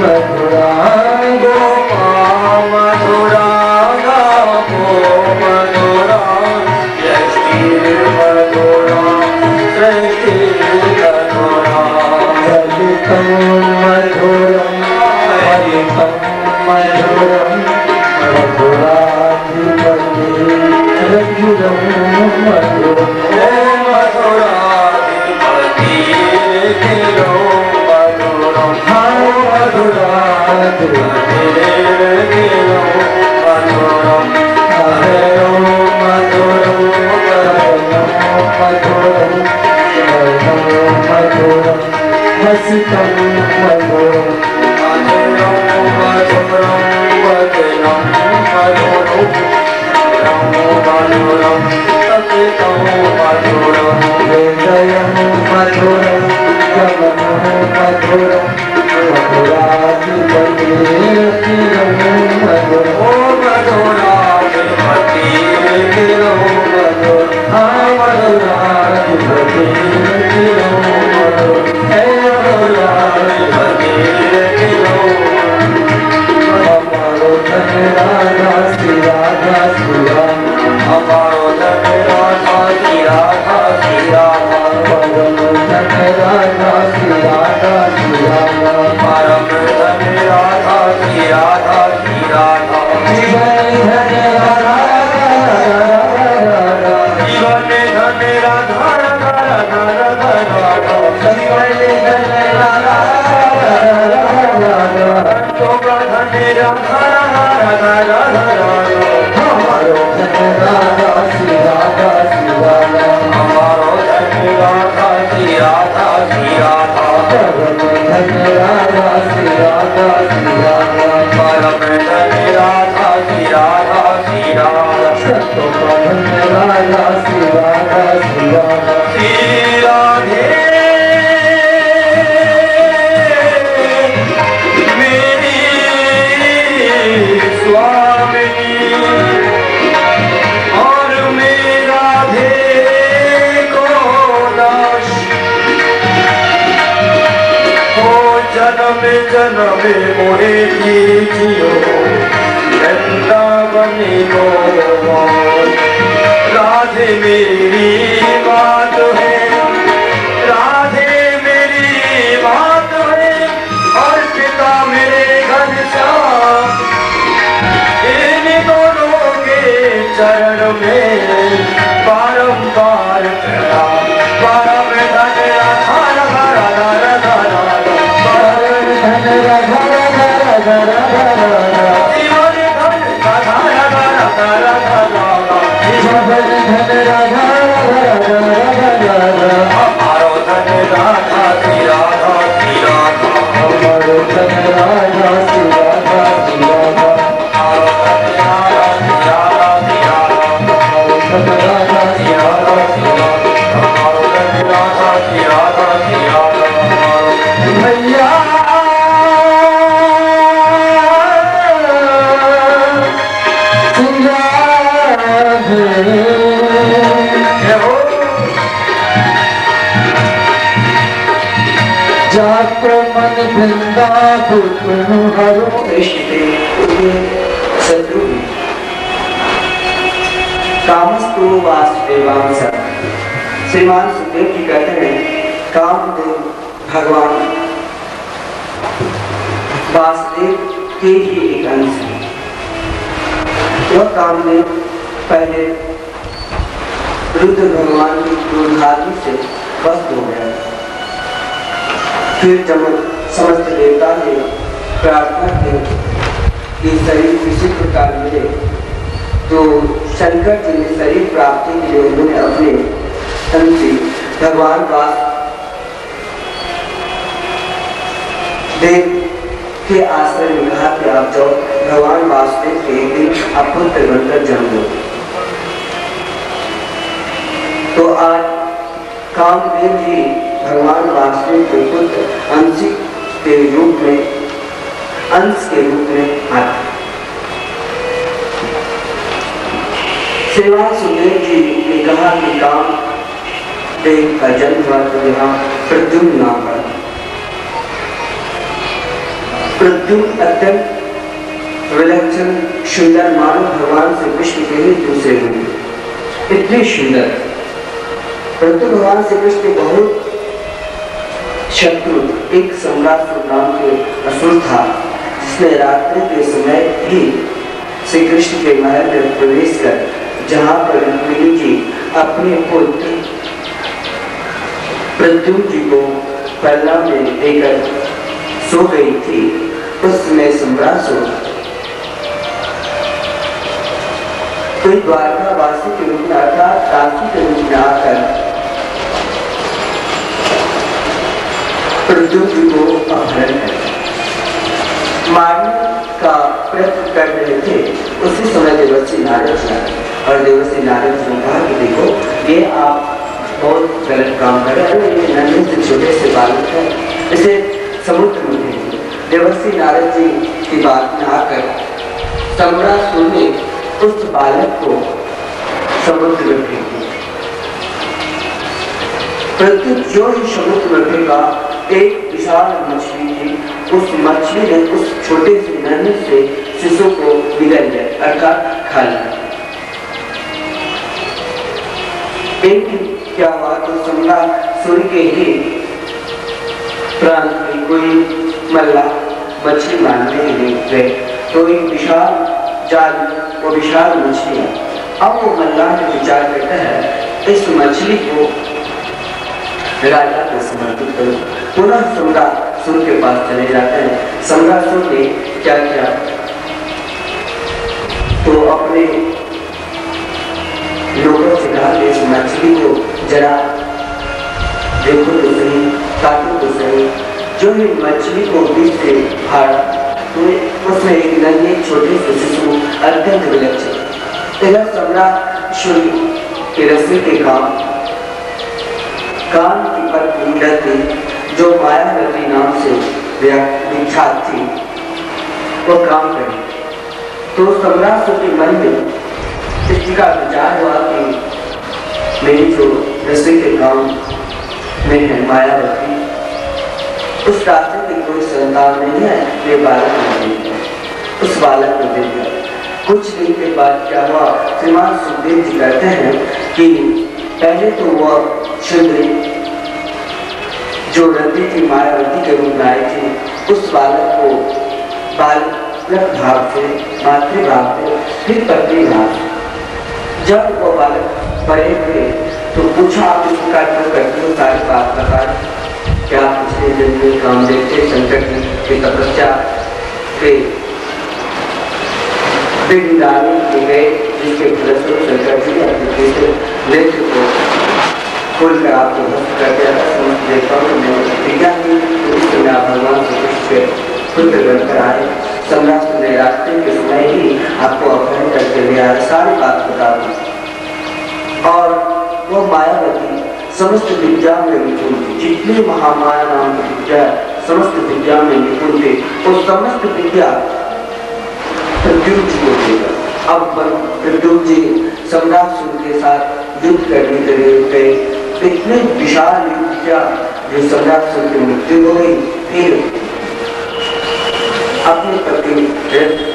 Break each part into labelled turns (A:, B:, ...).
A: मधुरा गोपाल मधुरा गो मधुरा यष्टि मधुरा सृष्टि मधुरा ललितं मधुरं ललितं मधुरं मधुराधिपति रघुरं मधुरं मधुराधिपति गिरो मधुरं मधुराधिपति गिरो मधुरं हरिओं मधुरं मधुरं मधुरं हसितं मधुरं मधुरं मधुरं वदनं मधुरं मधुरं सतितं मधुरं हृदयं मधुरं गमनं मधुरं मधुराधिपति मधुरं मधुराधिपति गिरो मधुरं मधुराधिपति गिरो मधुरं मधुराधिपति गिरो हमारो धन राधा श्री राधा श्री राधा हमारो धन राधा श्री राधा श्री राधा परम धन राधा श्री राधा श्री राधा परम धन राधा श्री राधा श्री राधा जीवन धन राधा जीवन धन राधा हमारो धन राधा श्री राधा श्री राधा हमारो धन राधा श्री राधा श्री राधा परम धन राधा श्री राधा श्री राधा परम धन राधा श्री राधा श्री राधा सत्तो धन राधा श्री राधा श्री राधा श्री राधे जन्म मोहे कीजियो वृंदावन को राधे मेरी बात है राधे मेरी बात है और पिता मेरे घनश्याम इन दोनों के चरण में बारंबार प्रणाम परम धन राधा राधा राधा राधा धन राधा राधा राधा राधा राधा जीवन धन राधा राधा राधा राधा राधा जीवन धन राधा राधा राधा राधा हमारो धन राधा श्री राधा श्री राधा हमारो धन राधा श्री राधा श्री राधा हमारो धन राधा श्री राधा श्री राधा हमारो धन राधा श्री राधा श्री राधा हमारो धन राधा श्री राधा श्री राधा हमारो भैया जाकर मन वृंदावन हरो कृष्ण शत्रु कामस्तु वासुदेवांश श्रीमान सुखदेव जी कहते हैं कामदेव भगवान वासुदेव के ही एक अंश है। वह कामदेव पहले रुद्र भगवान की क्रोधाग्नि से वस्त हो गया। फिर जब समस्त देवता ने प्रार्थना की कि शरीर किसी प्रकार मिले तो शंकर जी ने शरीर प्राप्ति के लिए उन्होंने अपने तन से भगवान वासुदेव के आश्रय में कहा कि आप जाओ भगवान वासुदेव के एक दिन अपुत्र बनकर जन्म लो। तो आज कामदेव जी भगवान वासुदेव के पुत्र अंश के रूप में आते। श्रीमान सुखदेव जी ने कहा कि कामदेव का जन्म हुआ तो यहाँ प्रद्युम्न नाम पर।
B: प्रद्युम्न अत्यंत विलक्षण सुंदर मानव भगवान श्री कृष्ण के लिए दूसरे रूप इतने सुंदर, परंतु भगवान श्री कृष्ण बहुत शत्रु एक सम्राट नाम के असुर था, जिसने रात्रि के समय ही श्री कृष्ण के महल में प्रवेश कर, जहां पर रुक्मिणी जी अपने पुत्र प्रद्युम्न जी को पल्ला में लेकर सो गई थी, उस समय सम्राट कोई द्वारका वासी के रूप में अर्थात दासी के रूप में आकर प्रद्युम्न जी को अपहरण कर मारने का प्रयत्न कर रहे थे। उसी समय देवर्षि नारद जी और देवर्षि नारद जी ने कहा कि देखो, ये आप बहुत गलत काम कर रहे हैं, ये नन्हे से छोटे से बालक है, इसे समुद्र में भेजिए। देवर्षि नारद जी की बात में आकर सम्राट ने उस बालक को समुद्र में फेंक दिया, परंतु जो ही समुद्र में फेंका एक विशाल मछली थी, उस मछली ने उस छोटे से नन्हे से शिशु को बिगड़ लिया अर्थात खा लिया। एक दिन क्या हुआ तो सम्राट सूर्य के ही प्रांत में कोई मल्ला मछली मारने के लिए गए, तो एक विशाल जाल वो विशाल मछली है। अब वो मल्ला ने विचार करता है इस मछली को राजा को समर्पित करो। पुनः सम्राट सूर्य के पास चले जाते हैं। सम्राट सूर्य ने क्या किया तो अपने लोगों से कहा कि इस मछली को जरा देखो तो सही, काटो तो सही। जो ही मछली को बीच से फाड़ा तो उसमें एक नन्हे छोटे से शिशु अत्यंत विलक्षण। इधर सम्राट सूर्य के रस्सी के कान की पत्नी रति, जो मायावती नाम से विख्यात थी, वो काम करी। तो सम्राट के मन में इसका विचार हुआ कि मेरी जो रस्सी के काम में है मायावती, उस रास्ते की कोई संतान नहीं है, ये बालक नहीं, उस बालक को दे दिया। कुछ दिन के बाद क्या हुआ, श्रीमान सुखदेव जी कहते हैं कि पहले तो वह सुंदरी जो रति थी मायावती के रूप में आई थी, उस बालक को बालक भाव से, मातृभाव से, फिर पत्नी भाव। जब वो बालक बड़े हुए तो पूछा आप इसका क्यों करते हो, सारी बात बता। क्या पिछले जन्म में कामदेव के संकट की तपस्या के विघ्न डालने के गए, जिसके फलस्वरूप शंकर जी अपने नेत्र को खोलकर आपको भक्त कर दिया था। समस्त देवताओं ने प्रतिज्ञा की कि भगवान श्री कृष्ण के पुत्र बनकर आए। सम्राट ने रास्ते के समय ही आपको अपहरण करके लिया, सारी बात बता दी। और वो मायावती समस्त विद्या में निपुण थी, जितनी महामाया नाम की विद्या समस्त विद्या में निपुण थे, वो समस्त विद्या प्रद्युम्न जी को देगा। अब प्रद्युम्न जी सम्राट सूर्य के साथ युद्ध करने के लिए गए। इतने विशाल युद्ध किया जो सम्राट सूर्य की मृत्यु हो गई। फिर अपनी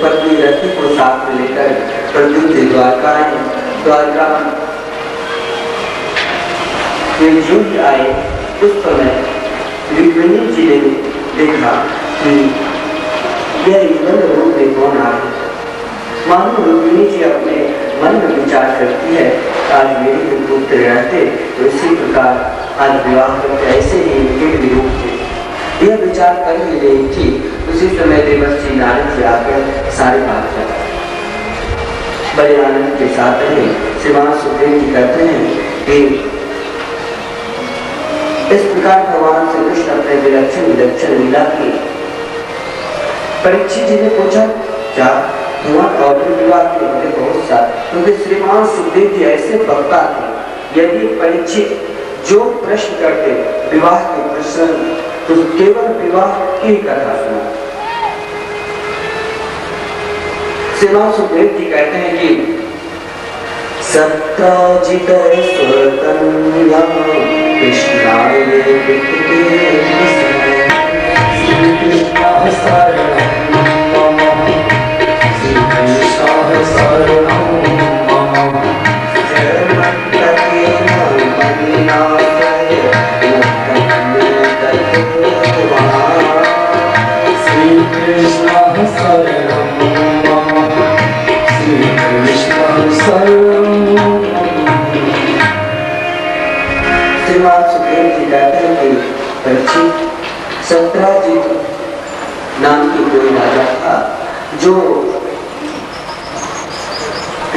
B: पत्नी रति को साथ में लेकर प्रद्युम्न जी द्वारका आए। द्वारका में जो ही आए उस समय रुक्मिणी जी ने देखा कि यह युगल रूप में कौन आ रहा। मानो रुक्मिणी जी अपने मन में विचार करती है, आज मेरे जो पुत्र रहते तो इसी प्रकार आज विवाह करके ऐसे ही इनके रूप थे। यह विचार कर ही रही थी, उसी समय देवर्षि नारद जी आकर सारी बात कर बड़े आनंद के साथ रहे। श्रीमान सुखदेव जी कहते हैं कि इस प्रकार भगवान श्री कृष्ण अपने विलक्षण लीला की। परीक्षित जी ने पूछा क्या भगवान और भी विवाह के होते बहुत सारे, क्योंकि श्रीमान सुखदेव जी ऐसे वक्ता थे, यदि परीक्षित जो प्रश्न करते विवाह के प्रश्न तो केवल विवाह की कथा सुना। श्रीमान सुखदेव जी कहते हैं कि सत्राजित स्वतन्या कृष्णाय विद्ये जो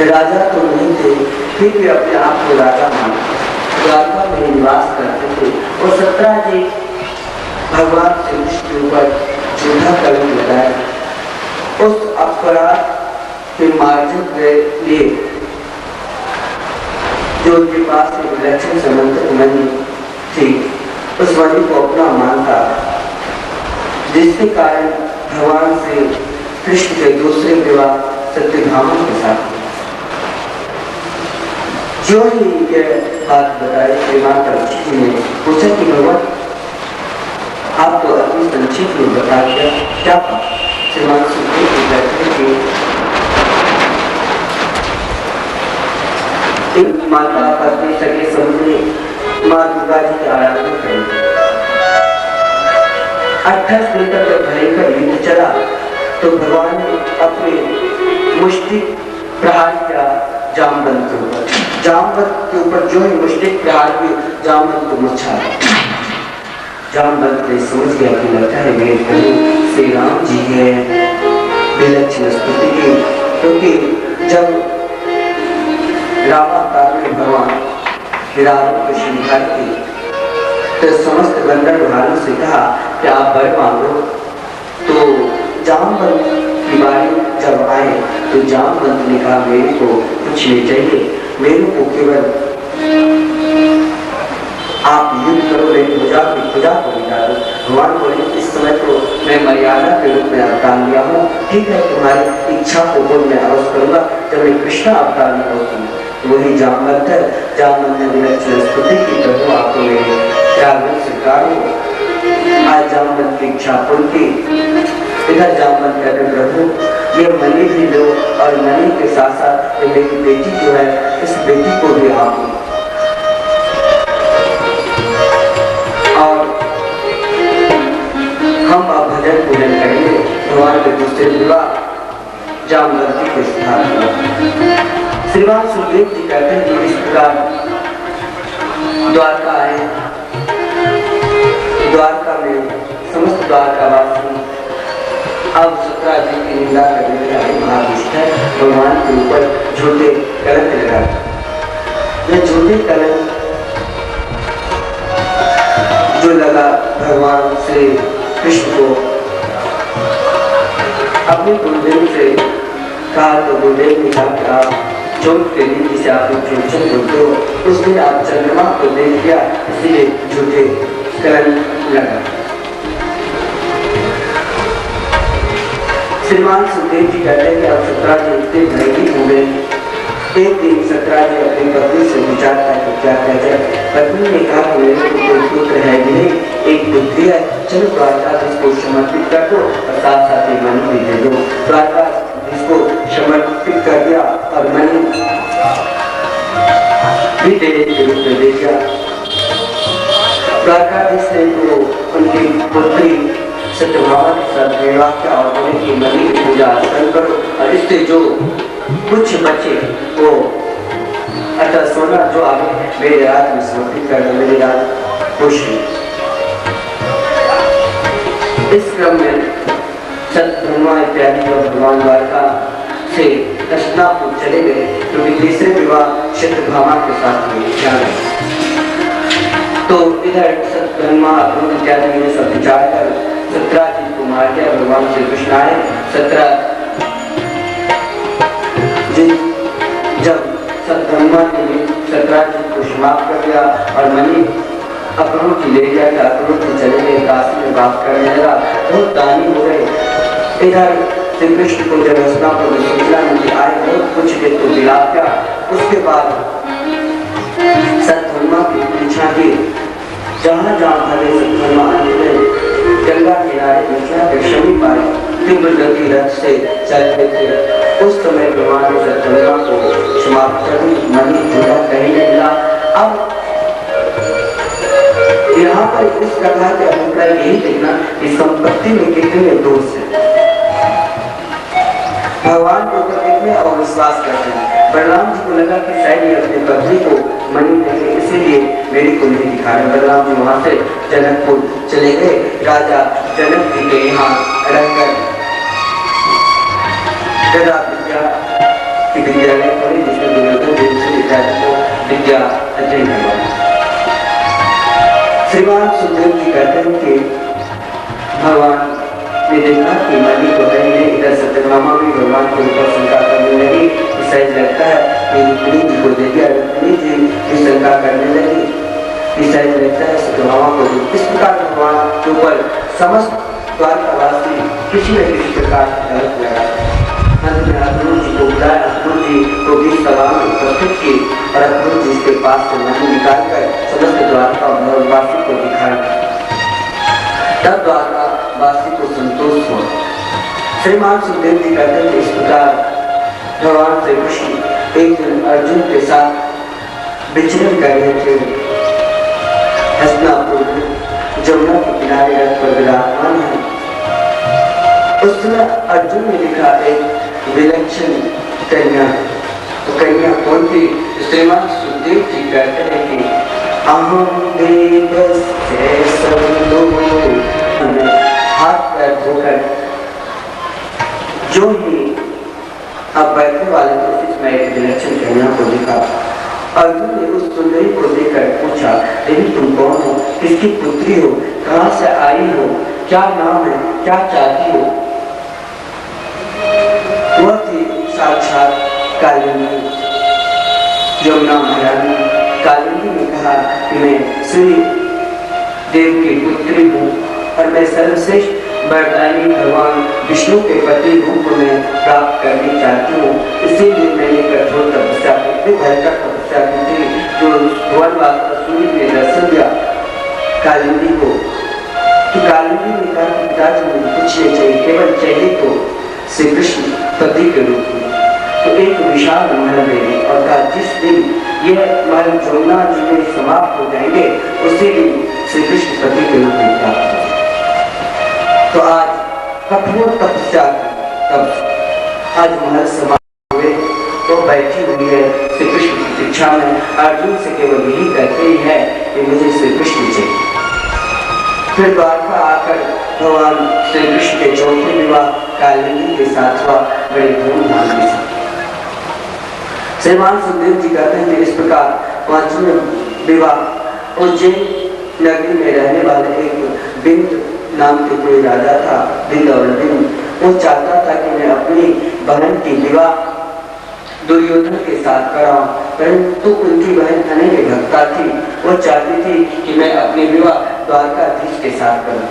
B: राजा तो नहीं थे, फिर भी अपने आप को राजा माना, द्वारका में निवास करते थे और 17 जी भगवान श्री कृष्ण के ऊपर झूठा कलंक लगाया। उस अपराध के मार्जन के लिए जो उनके पास एक विलक्षण समंत्र मणि थी, उस मणि को अपना मानता, जिसके कारण भगवान श्री कृष्ण के दूसरे विवाह सत्यभामा के साथ। जो ही ये बात बताई, श्रीमान परीक्षित जी ने पूछा कि भगवान आप तो अपनी संक्षिप्त में बता दिया, क्या बात? श्रीमान सुखदेव जी कहते हैं कि एक माता पत्नी सके समझे माँ दुर्गा जी की आराधना करें। 28 दिन तक जब भयंकर युद्ध चला तो भगवान ने अपने मुष्टि प्रहार किया जामवंत के ऊपर। जामवंत के ऊपर जो ही मुष्टि प्रहार की, जामवंत को मुच्छा। जामवंत ने समझ गया कि लगता है मेरे प्रभु श्री राम जी है, विलक्षण स्तुति की, क्योंकि जब रामावतार में भगवान रावण को स्वीकार की तो समस्त गंधर्व भाइयों से कहा कि आप वर मांगो। तो जामवंत की बारी जब आए तो जामवंत ने कहा मेरे को कुछ नहीं चाहिए, मेरे को केवल आप युद्ध करो, मेरी पूजा को मिटा दो। भगवान बोले इस समय तो मैं मर्यादा के रूप में अवतार लिया हूँ, ठीक है तुम्हारी इच्छा को बोल मैं अवश्य करूंगा जब मैं कृष्ण अवतार में होती हूँ। वही जामवंत है, जामवंत ने विलक्षण स्तुति की, प्रभु आपको मेरे त्यागन स्वीकार हो। आज जामवंत की इच्छा पूर्ण की। इधर जामवंत कहते प्रभु ये मणि भी लो और मणि के साथ साथ मेरी बेटी जो है इस बेटी को भी आप लो। और हम अब भजन पूजन करेंगे। भगवान के दूसरे विवाह जामवंत के स्थान पर श्रीमान सुखदेव जी कहते हैं कि इस प्रकार द्वारका आए। द्वारका में समस्त द्वारकावासी अब 17 जी की निंदा करने लगे। महाविष्ट है भगवान के ऊपर झूठे कलंक लगा। ये झूठे कलंक जो लगा भगवान श्री कृष्ण को अपने गुरुदेव से कहा तो गुरुदेव ने कहा कि आप चोट के लिए जिसे आप चोट बोलते हो उसने आप चंद्रमा को देख दिया, इसलिए झूठे कलंक लगा। श्रीमान सुखदेव जी कहते हैं कि अब 17 जी इतने भयभीत हो गए। एक दिन 17 जी अपनी पत्नी से विचार था कि क्या किया जाए। पत्नी ने कहा कि मेरे को कोई पुत्र है भी नहीं, एक बुद्धि है, चलो द्वारका इसको समर्पित कर दो और साथ साथ ही मणि भी दे दो। द्वारका इसको समर्पित कर दिया और मणि भी देने के रूप में दे दिया। द्वारकाधीश ने तो उनकी पुत्री सत्यभामा के साथ विवाह किया और बोले कि मणि की पूजा अर्चन करो और इससे जो कुछ बचे वो अतः सोना जो आगे मेरे राज में समर्पित कर दो, मेरी राज खुश है। इस क्रम में सत्यभामा इत्यादि जो भगवान द्वारका से दक्षिणापुर चले गए, क्योंकि तीसरे विवाह सत्यभामा के साथ हुए। तो इधर सत्यभामा अक्रूर इत्यादि ने सब विचार कर 17 जी को मार दिया। भगवान श्री कृष्ण आए। 17 जी जब सत्यभामा ने 17 जी को समाप्त कर दिया और मणि अक्रूर की ले गया था, अक्रूर की चले गए, काशी में बात करने लगा, बहुत दानी हो गए। इधर श्री कृष्ण को जब हस्तिनापुर में सूचना मिली, आए बहुत कुछ देर को विलाप किया। उसके बाद सत्यभामा की पीछा की, जहाँ जहाँ भले सत्यभामा गंगा किनारे पीछा के शमी पाए तीव्र गति रथ से चलते थे। उस समय भगवान ने सत्यभामा को समाप्त कर दी, मणि पूजा कहीं नहीं मिला। अब यहाँ पर इस कथा के अभिप्राय यही देखना कि संपत्ति में कितने दोष है। भगवान को देखने और विश्वास करते हैं। बलराम जी को लगा कि शायद ये अपने पत्नी को मणि देंगे, इसीलिए मेरी को नहीं दिखा रहे। बलराम जी वहां से जनकपुर चले गए। राजा जनक जी के यहाँ रहकर गदा विद्या की विद्यालय खोली जिसमें दुर्योधन देव से विद्यार्थी को विद्या अध्ययन करवाई। श्रीमान सुखदेव जी कहते हैं कि भगवान ने देखा कि मणि को है इधर सत्यभामा भी भगवान के ऊपर शंका करने लगी। ईसाई लगता है कि रुक्मिणी जी को दे दिया, रुक्मिणी जी की शंका करने लगी। ईसाई लगता है सत्यभामा को दे। इस प्रकार भगवान के ऊपर समस्त द्वारकावासी किसी न किसी प्रकार से गलत लगा। अंत में अक्रूर जी को बुलाया, अक्रूर जी को बीच सभा में उपस्थित की और अक्रूर जी के पास से मणि निकालकर समस्त द्वारका वासी को दिखाया। तब द्वारकावासी को संतोष हुआ। श्रीमान सुखदेव जी कहते हैं इस प्रकार भगवान श्री कृष्ण एक दिन अर्जुन के साथ विचरण कर रहे थे। हस्तिनापुर जमुना के किनारे रथ पर विराजमान है। उस समय अर्जुन ने देखा एक विलक्षण कन्या। तो कन्या कौन थी? श्रीमान सुखदेव जी कहते हैं कि अहम देवस्य हाथ पैर धोकर जो ही अब बैठने वाले थे इसमें एक विलक्षण कन्या को देखा। अर्जुन ने उस सुंदरी को देखकर पूछा, देवी तुम कौन हो, किसकी पुत्री हो, कहाँ से आई हो, क्या नाम है, क्या चाहती हो? वह थी साक्षात कालिंदी, यमुना महारानी। कालिंदी ने कहा कि मैं श्री देव की पुत्री हूँ और मैं सर्वश्रेष्ठ वरदायी भगवान विष्णु के पति रूप में प्राप्त करनी चाहती हूँ। इसीलिए मैंने कठोर तपस्या की, भयंकर तपस्या की थी जो भुवनवास सूर्य ने दर्शन दिया कालिंदी को। तो कालिंदी ने कहा कि पिताजी मुझे कुछ नहीं चाहिए, केवल चाहिए तो श्री कृष्ण पति के रूप में। तो एक विशाल महल दे दी और कहा जिस दिन यह महल जमुना जी में समाप्त हो जाएंगे उसी दिन श्री कृष्ण पति के रूप में प्राप्त हो। तो आज कठोर तपस्या तब आज महल समाप्त हुए तो बैठी हुई है श्री कृष्ण की शिक्षा में। अर्जुन से केवल यही कहते ही है कि मुझे श्री कृष्ण चाहिए। फिर द्वारका आकर भगवान श्री कृष्ण के चौथे विवाह कालिंदी के साथ हुआ, बड़े धूमधाम के साथ। श्रीमान सुखदेव जी कहते हैं कि इस प्रकार पांचवें विवाह उज्जैन नगरी में रहने वाले एक बिंद नाम के कोई राजा था, बिंद और बिंद। वो चाहता था कि मैं अपनी बहन की विवाह दुर्योधन के साथ कराऊं, परंतु उनकी बहन अनेक भक्ता थी। वो चाहती थी कि मैं अपनी विवाह द्वारकाधीश के साथ करूं।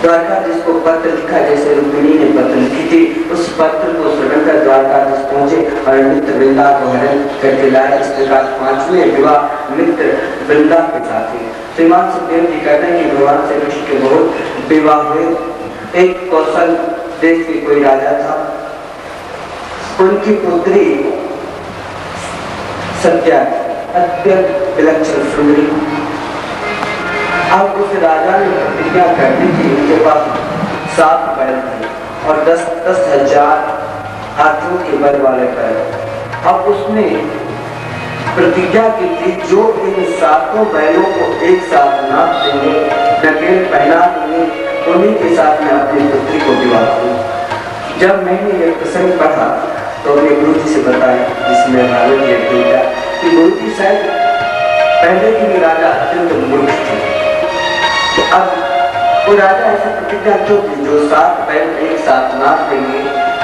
B: द्वारकाधीश को पत्र लिखा जैसे रुक्मिणी ने पत्र लिखी थी। उस पत्र को सुनकर द्वारकाधीश पहुंचे और मित्र वृंदा को हरण करके लाए। इस प्रकार पांचवें विवाह मित्र वृंदा के साथ हुए। श्रीमान सुखदेव जी कहते हैं कि भगवान श्री कृष्ण के बहुत विवाह हुए। एक कौशल देश के कोई राजा था, उनकी पुत्री सत्या अत्यंत विलक्षण सुंदरी। अब उस राजा ने प्रतिज्ञा कर दी थी, उनके पास 7 बैल थे और 10,000 हाथियों के बल वाले बैल। अब उसने प्रतिज्ञा की थी जो इन 7 बैलों को एक साथ नाप देंगे, नकेल पहना देंगे, उन्हीं के साथ मैं अपनी पुत्री को विवाह करूं। जब मैंने ये प्रसंग पढ़ा तो अपने गुरु जी से बताया, जिसमें भागवत गीता कि गुरु जी शायद पहले के राजा अत्यंत मूर्ख थे। तो अब वो राजा ऐसी प्रतिज्ञा क्यों की जो 7 बैल एक साथ नाप देंगे,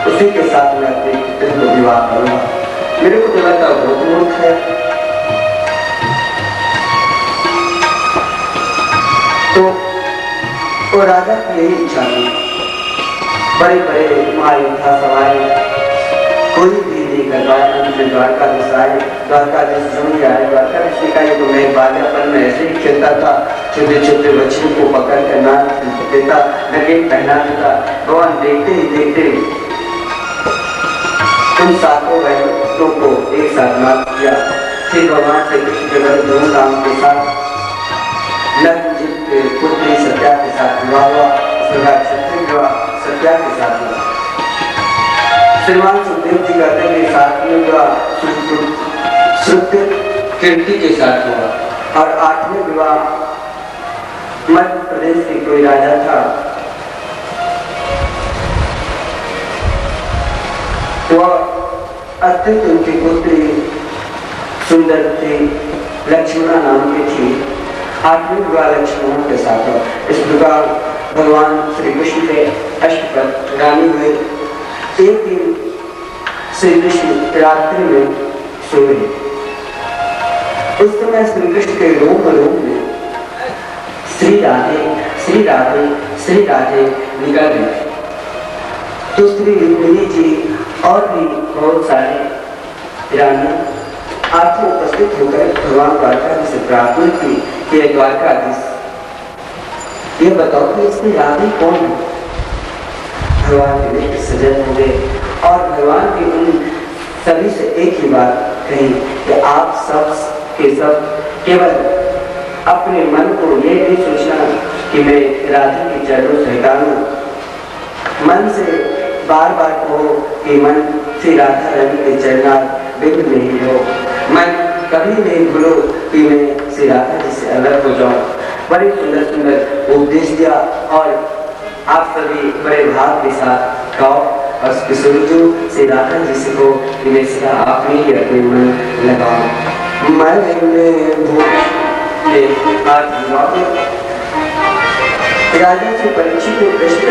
B: उसी के साथ मैं अपनी पुत्री को विवाह करूंगा। मेरे को तो लगता बहुत मूर्ख है। तो वो राजा की यही इच्छा थी। बड़े बड़े महायोद्धा सवाए कोई भी नहीं कर पाया। द्वारकाधीश आए, द्वारकाधीश जमुई आए। द्वारकाधीश ने कहा तो मैं बाल्यापन में ऐसे ही खेलता था, छोटे छोटे बच्चों को पकड़ कर नाच देता, नकेल पहना देता। भगवान देखते ही देखते उन 7 बैलों को एक साथ नाच किया। फिर भगवान श्री कृष्ण के बड़े धूमधाम के साथ नकुल के पुत्री सत्या के साथ विवाह हुआ। क्षत्रिय विवाह सत्या के साथ हुआ। श्रीमान सुखदेव जी कहते हैं कि 7वें विवाह कीर्ति के साथ हुआ और 8वें विवाह मध्य प्रदेश के कोई राजा था, अत्यंत उनकी पुत्री सुंदर थी, लक्ष्मणा नाम की थी। 8वें विवाह लक्ष्मण के साथ हुआ। इस प्रकार भगवान श्री कृष्ण के अष्टपद रानी हुए। एक दिन श्री कृष्ण रात्रि में सोए। उस समय श्री कृष्ण के रोम रोम में श्री राधे श्री राधे श्री राधे निकल गए। तो श्री रुक्मिणी जी और भी बहुत सारे रानियां आरती उपस्थित होकर भगवान द्वारकाधीश से प्रार्थना की कि द्वारकाधीश ये बताओ कि इसमें राधे कौन है। भगवान के नेत्र सजन हो गए और भगवान की उन सभी से एक ही बात कही कि आप सब के सब केवल अपने मन को ये नहीं सोचना कि मैं राधा के चरणों से हटाऊं। मन से बार बार कहो कि मन से राधा रानी के चरणार्थ बिंद नहीं हो। मन कभी नहीं भूलो कि मैं श्री राधा जी से अलग हो जाऊं। बड़े सुंदर सुंदर उपदेश दिया और आप सभी बड़े भाव के साथ गाओ और उसके सुरजू श्री राधा जी से को कि मैं सदा आप में ही अपने मन लगाओ। मन में भूल राजा से परीक्षित को प्रश्न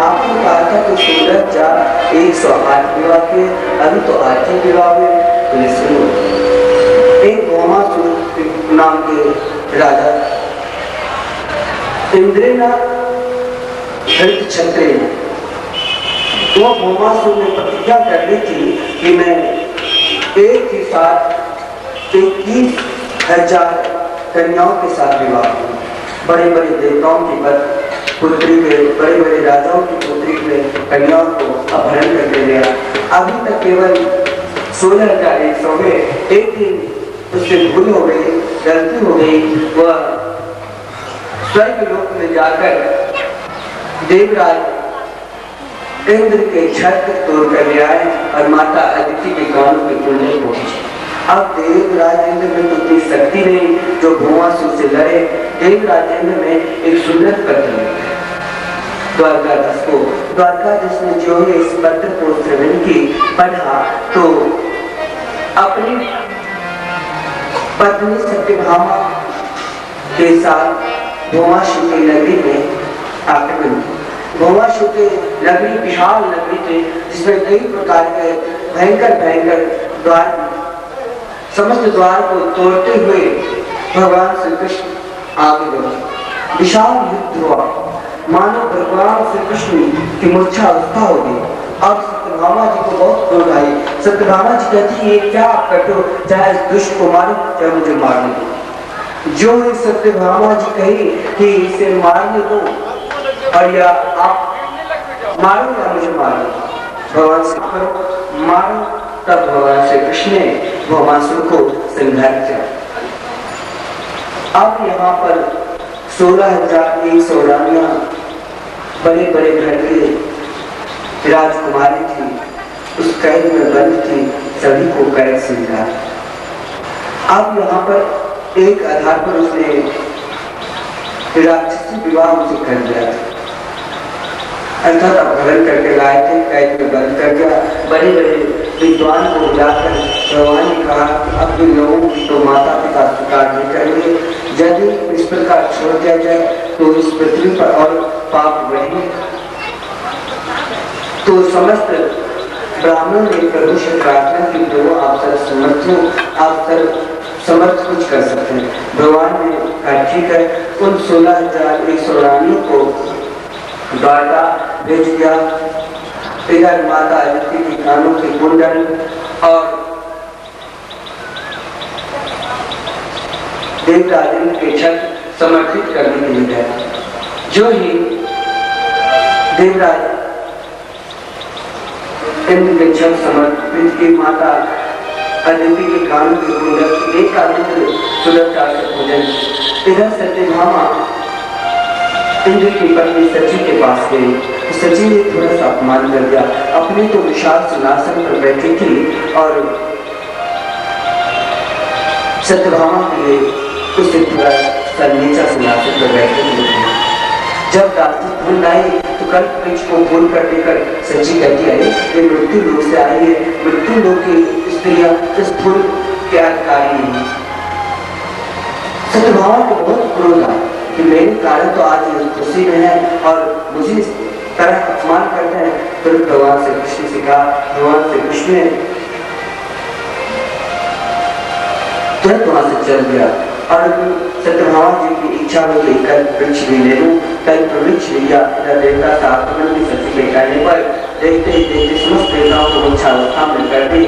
B: आपने कहा था कि सूरज जा 108 विवाह के, अभी तो 8 विवाह हुए। तो सुनो, एक भौमासुर नाम के राजा इंद्रेना हृत क्षत्रिय, वो भौमासुर ने प्रतिज्ञा कर ली थी कि मैं एक ही साथ 21,000 कन्याओं के साथ विवाह करूं। बड़े बड़े देवताओं की पुत्री के, बड़े बड़े राजाओं की पुत्री के कन्याओं को अपहरण करके लिया। अभी तक केवल 16,100 में। एक दिन उससे भूल हो गई, गलती हो गई। वह स्वर्ग लोक में जाकर देवराज इंद्र के छत तोड़ कर ले आए और माता अदिति के कानों के कुंडे पहुंचे। अब देवराज इंद्र में तो इतनी शक्ति नहीं जो भौमासुर से लड़े। देवराज इंद्र में एक सुंदर पत्र मिलता है द्वारकाधीश को। द्वारकाधीश ने जो है इस पत्र को श्रवण की पढ़ा तो अपनी पत्नी सत्यभामा के साथ भौमासुर की नगरी में आक्रमण किया। भौमासुर की नगरी विशाल नगरी थी जिसमें कई प्रकार के भयंकर भयंकर द्वार, समस्त द्वार को तोड़ते हुए भगवान श्री कृष्ण आगे बढ़े। विशाल युद्ध हुआ, मानो भगवान श्री कृष्ण की मूर्छा अवस्था हो गई। अब सत्यभामा जी को बहुत क्रोध आई। सत्यभामा जी कहती ये क्या आप करते हो, चाहे इस दुष्ट को मारो चाहे मुझे मारने दो। जो ही सत्यभामा जी कही कि इसे मारने दो और या आप मारो या मुझे मारो, भगवान से करो मारो। तब भगवान श्री कृष्ण ने भौमासुर को संहार किया। अब यहाँ पर 16,100 रानियां बड़े बड़े घर की राजकुमारी थी, उस कैद में बंद थी, सभी को कैद से निकाला। अब यहाँ पर एक आधार पर उसने राक्षसी विवाह उसे कर दिया था, अर्थात अपहरण करके लाए थे, कैद में बंद कर दिया। बड़े बड़े विद्वान को बुलाकर भगवान ने कहा अपने लोगों की तो माता पिता स्वीकार नहीं करेंगे, यदि इस प्रकार छोड़ दिया जाए तो इस पृथ्वी पर और पाप बढ़ेंगे। तो समस्त ब्राह्मण ने प्रभु से प्रार्थना की, प्रभु आप सब समर्थ हो, आप सब समर्थ कुछ कर सकते हैं। भगवान ने कहा ठीक है। उन 16,100 रानियों को द्वारका भेज दिया। इधर माता अदिति की कानों के कुंडल और देवराज इंद्र के छत समर्पित करने के लिए गया। जो ही देवराज इंद्र के छत समर्पित की, माता अदिति के कानों के कुंडल एक आदित्य सुरक्षा से पूजन। इधर सत्यभामा इंद्र की पत्नी सची के पास गई। सची ने थोड़ा सा अपमान कर दिया। अपने तो विशाल सिंहासन पर बैठी थी और सत्यभामा के लिए उसे थोड़ा सा नीचा सिंहासन पर बैठे हुए थे। जब दासी फूल लाई तो कल्प वृक्ष को फूल कर देकर सच्ची कहती है ये मृत्यु लोक से आई है, मृत्यु लोक की स्त्रियां इस फूल के अधिकारी नहीं। सत्यभामा को बहुत क्रोध आया कि मेरे कारण तो आज खुशी में है और मुझे इस तरह अपमान करते हैं। फिर भगवान श्री कृष्ण से कहा, भगवान श्री कृष्ण ने तुरंत वहां से चल गया और सत्यभामा जी की इच्छा हो गई कल्प वृक्ष भी ले लूं। कल्प वृक्ष लिया, देवता का आक्रमण की सच्ची के कहने पर देखते ही देखते समस्त देवताओं को मोक्षावस्था में कर दी।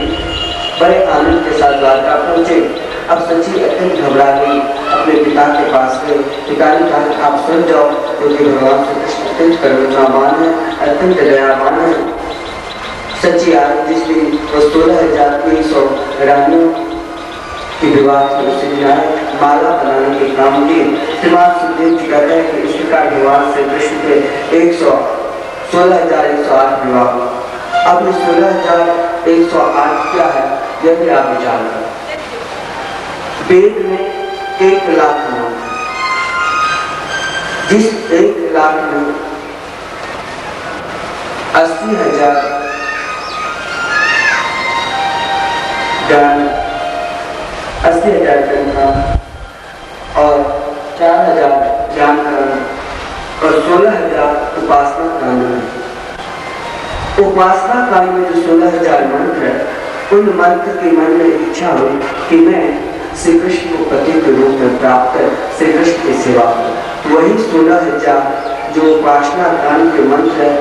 B: बड़े आनंद के साथ द्वारका पहुंचे। अब सच्ची अत्यंत घबरा गई, अपने पिता के पास गए। पिता ने कहा आप सुन जाओ क्योंकि भगवान श्री कृष्ण अत्यंत करुणावान है, अत्यंत दयावान है। सच्ची आज जिस दिन वो 16,100 रानियों की विवाह की उसी दिन आए, माला बनाने के काम की। श्रीमान सुखदेव जी कहते हैं कि इस प्रकार भगवान श्री कृष्ण के 16,108 विवाह। अब ये 16,108 क्या है यह भी आप विचार करें। वेद में 1 लाख नाम, जिस 1 लाख में 80,000 ज्ञान 80,000 ग्रंथ और 4,000 ज्ञान कर्म और 16,000 उपासना कांड है। उपासना कांड में जो 16,000 मंत्र है, उन मंत्र के मन में इच्छा हुई कि मैं श्री कृष्ण को पति के रूप में प्राप्त कर श्री कृष्ण की सेवा करूं। वही 16,000 जो उपासना कांड के मंत्र है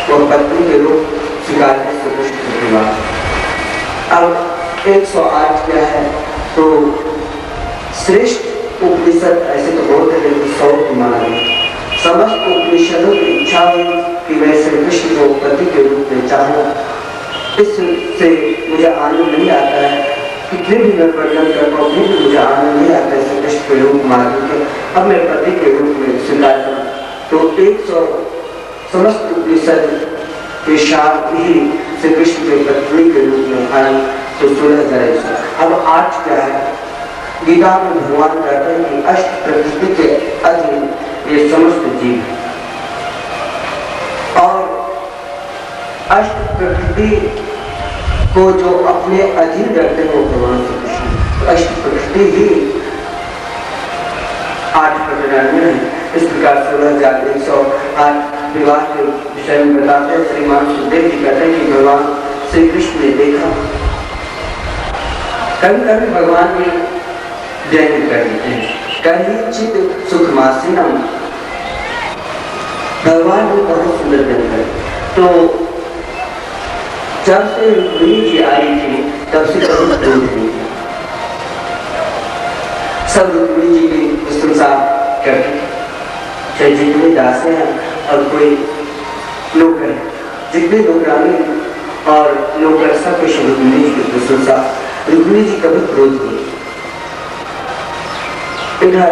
B: वो पत्नी के रूप स्वीकार है श्री कृष्ण की सेवा। अब 108 क्या है तो श्रेष्ठ उपनिषद ऐसे तो बहुत है, 100 की माना है। समस्त उपनिषदों की इच्छा हुई कि मैं श्री कृष्ण को पति के रूप में चाहूं। इससे मुझे आनंद नहीं आता है, कितने भी मैं वर्णन करता हूँ फिर भी मुझे आनंद नहीं आता है श्री कृष्ण के रूप मार्ग के। अब मैं पति के रूप में स्वीकार करूं तो 100 समस्त उपनिषद के साथ ही श्री कृष्ण के पत्नी के रूप में आई तो 16,000। अब 8 क्या है, गीता में भगवान कहते हैं कि अष्ट प्रकृति के अधीन ये समस्त जीव है और अष्ट प्रकृति को जो अपने अधीन रखते हैं वो भगवान श्री कृष्ण। अष्ट प्रकृति ही 8 प्रकरण में है। इस प्रकार 16,108 विवाह के विषय में बताते हैं। श्रीमान सुखदेव जी कहते हैं कि भगवान श्री कृष्ण ने देखा, कभी कभी भगवान ने व्यंग कर देते हैं, कहीं चित सुखमासीनम, भगवान ने बहुत सुंदर व्यंग करे। तो जब से रुक्मिणी जी आई थी तब से कभी क्रोध नहीं किया। सब रुक्मिणी जी की प्रशंसा करते, चाहे जितने दासे हैं और कोई नौकर है, जितने नौकरानी और नौकर सब कुछ रुक्मिणी जी की प्रशंसा। रुक्मिणी जी कभी क्रोध नहीं। इधर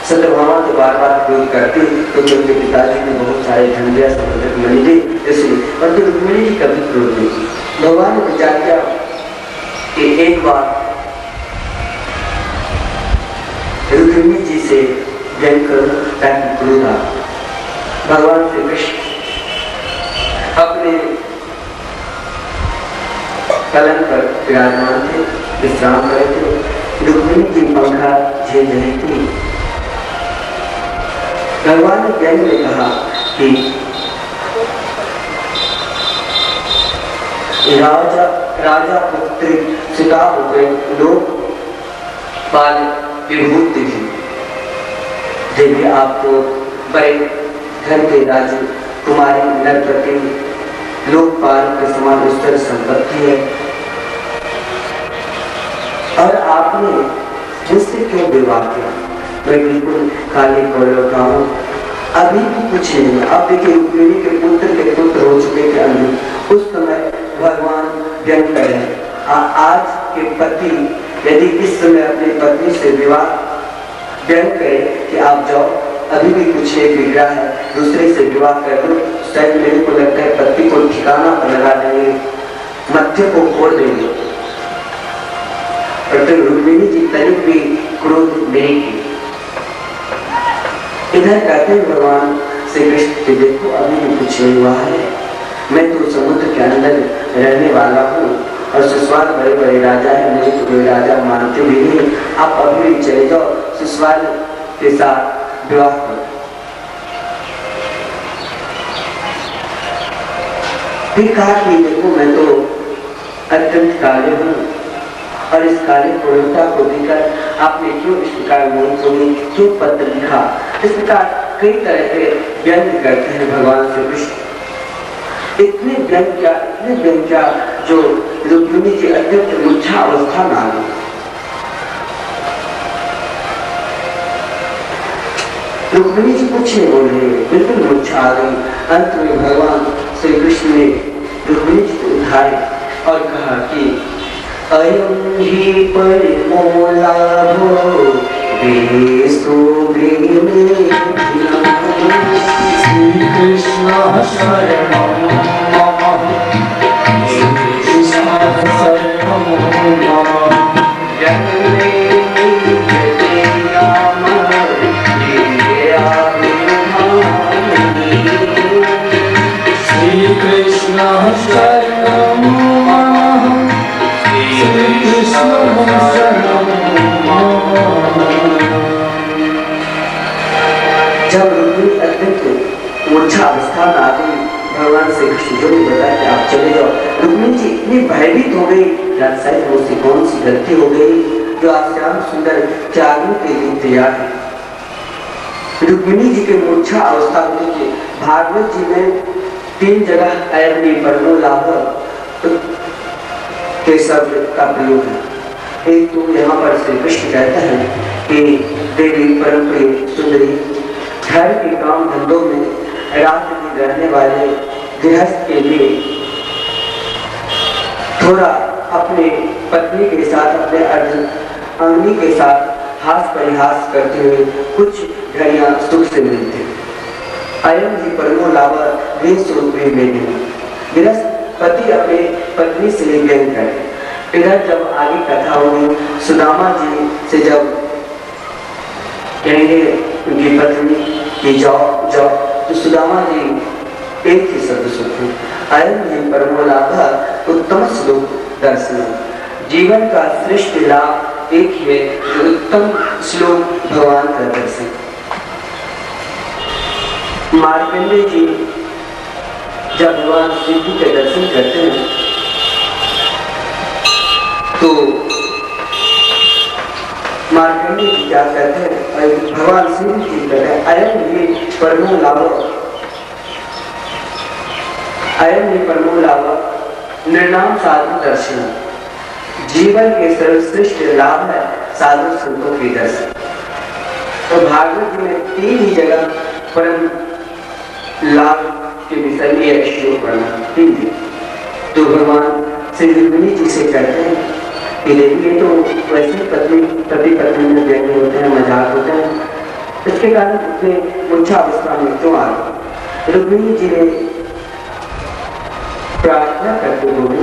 B: सत्यभामा तो बार बार क्रोध करती क्योंकि उनके पिताजी ने बहुत सारे धन दिया, सब मनी दी, इसलिए परंतु रुक्मिणी जी कभी क्रोध नहीं की। भगवान ने विचार किया कि एक बार रुक्मिणी जी से व्यंग करूं ताकि क्रोध आ। भगवान श्री कृष्ण अपने पलंग पर विराजमान थे, विश्राम कर रहे थे। रुक्मिणी की पंखा झेल रही थी। भगवान ने व्यंग में कहा कि राजा पुत्री सीता पुत्र लोग बाल विभूति थी। देवी आपको बड़े घर के राजू कुमारी नरपति लोकपाल के समान उत्तर संपत्ति है और आपने मुझसे क्यों विवाह किया? मैं बिल्कुल खाली गौरव का हूँ, अभी भी कुछ नहीं। अब देखिए रुक्मिणी के पुत्र हो चुके थे अंधु। उस समय भगवान व्यंग करें आज के पति यदि इस समय अपनी पत्नी से विवाह व्यंग करे कि आप जाओ, अभी भी कुछ एक विग्रह है, दूसरे से विवाह कर लो, शायद मेरे को लगता है पति को ठिकाना पर लगा देंगे, मध्य को फोड़ देंगे। रुक्मिणी जी तनिक भी क्रोध नहीं की। इधर कहते हैं भगवान श्री कृष्ण के देखो अभी भी कुछ नहीं हुआ है, मैं तो समुद्र के अंदर रहने वाला हूँ और सुस्वाद बड़े बड़े राजा है, मुझे तो कोई राजा मानते भी नहीं, आप अभी भी चले जाओ सुस्वाद के साथ विवाह करो। फिर कहा कि देखो मैं तो अत्यंत काले हूँ और इस काले पूर्णता को देखकर आपने क्यों इस प्रकार मोह सोनी क्यों पत्र लिखा। इस प्रकार कई तरह के व्यंग करते हैं भगवान श्री कृष्ण। इतने व्यंग क्या जो रुक्मिणी की अत्यंत मूर्छा अवस्था में आ गई। रुक्मिणी जी कुछ नहीं बोल रहे, बिल्कुल मूर्छा आ गई। अंत में भगवान श्री कृष्ण ने रुक्मिणी जी को उठाए और कहा कि अयं हि परिमोलाभो वेस्तु वेमे
A: श्री कृष्ण शरणं मम, श्री कृष्ण शरणं मम,
B: जन्मे नित्यते राम
A: श्री कृष्ण शरणं मम, श्री कृष्ण शरणं मम।
B: जब रुक्मिणी अत्यंत मूर्छा अवस्था में आ गई, भगवान श्री कृष्ण जो भी बताया कि आप चले जाओ। रुक्मिणी जी इतनी भयभीत हो गई, शायद मुझसे कौन सी गलती हो गई जो आप श्याम सुंदर त्यागने के लिए तैयार है। रुक्मिणी जी के मूर्छा अवस्था में देखिए भागवत जी में 3 जगह अयं परमोलाभ के शब्द का प्रयोग है। एक तो यहाँ पर श्री कृष्ण कहता है कि देवी परम प्रिय सुंदरी, घर के काम धंधों में रात दिन रहने वाले गृहस्थ के लिए थोड़ा अपने पत्नी के साथ, अपने अंगनी के साथ हास परिहास करते हुए कुछ घड़ियां सुख से मिलते। अयं ही परमो लाभ वे स्वरूप में गृहस्थ पति अपने पत्नी से व्यंग करे। इधर जब आगे कथा होगी, सुदामा जी से जब कहेंगे उनकी पत्नी कि जाओ जाओ, तो सुदामा जी एक ही शब्द सुनते, अयं ही परमो लाभ उत्तम श्लोक दर्शन। जीवन का श्रेष्ठ लाभ एक ही है, जो उत्तम श्लोक भगवान का दर्शन। मार्कंडेय जी जब भगवान शिव जी के दर्शन करते हैं तो मार्कंडेय जी क्या कहते हैं, भगवान शिव जी कहते हैं अयं ही परमो लाभ, अयं ही परमो लाभ निर्नाम साधु दर्शन। जीवन के सर्वश्रेष्ठ लाभ है साधु संतों के दर्शन। तो भागवत में 3 ही जगह परम लाभ के विषय में श्लोक पढ़ना 3 दिन। तो भगवान श्री रुक्मिणी जी से कहते हैं कि ये तो वैसे पति पत्नी में व्यंग होते हैं, मजाक होते हैं, इसके कारण उसने मूर्छा अवस्था में क्यों आ गई। रुक्मिणी जी ने प्रार्थना करते हुए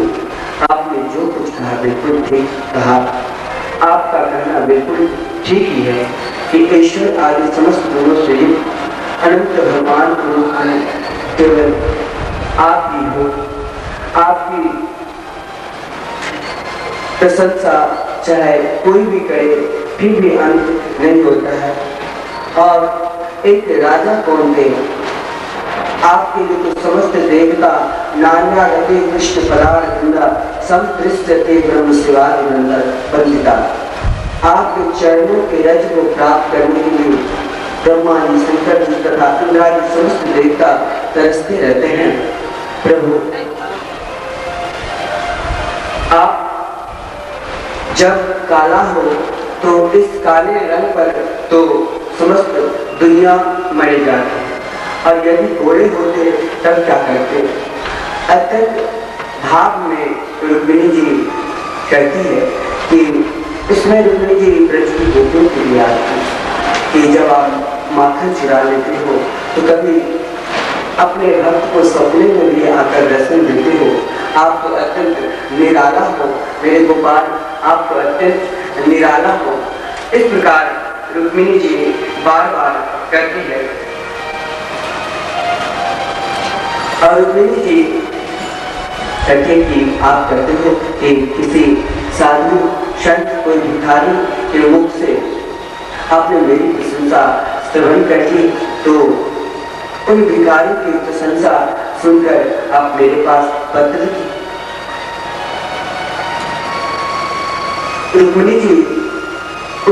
B: आपने जो कुछ कहा बिल्कुल ठीक कहा, आपका कहना बिल्कुल ठीक ही है कि ईश्वर आदि समस्त गुणों से अनंत भगवान के रूप में केवल आप ही हो। आपकी प्रशंसा चाहे कोई भी करे फिर भी अंत नहीं होता है। और एक राजा कौन थे, आपके लिए तो समस्त देवता नान्या गति कृष्ण पदारविंदा संतृष्टते ब्रह्म शिवानंद वंदिता। आपके चरणों के रज को प्राप्त करने के लिए ब्रह्मा जी, शंकर जी तथा इंद्रादि समस्त देवता तरसते रहते हैं। प्रभु आप जब काला हो तो इस काले रंग पर तो समस्त दुनिया मर जाती है, और यदि गोरे होते तब क्या करते। अत्यंत भाव में रुक्मिणी जी कहती है कि इसमें रुक्मिणी जी ब्रज की गोपियों के लिए आती कि जब आप माखन चुरा लेते हो तो कभी अपने भक्त को सपने में भी आकर दर्शन देते हो। आप तो अत्यंत निराला हो मेरे गोपाल, आप तो अत्यंत निराला हो। इस प्रकार रुक्मिणी जी बार बार करती है। और रुक्मिणी जी कहते कि आप कहते हो कि किसी साधु संत कोई भिखारी के मुख से आपने मेरी प्रशंसा श्रवण कर ली, तो उन भिखारी की प्रशंसा सुनकर आप मेरे पास पत्र लिखे। रुक्मिणी जी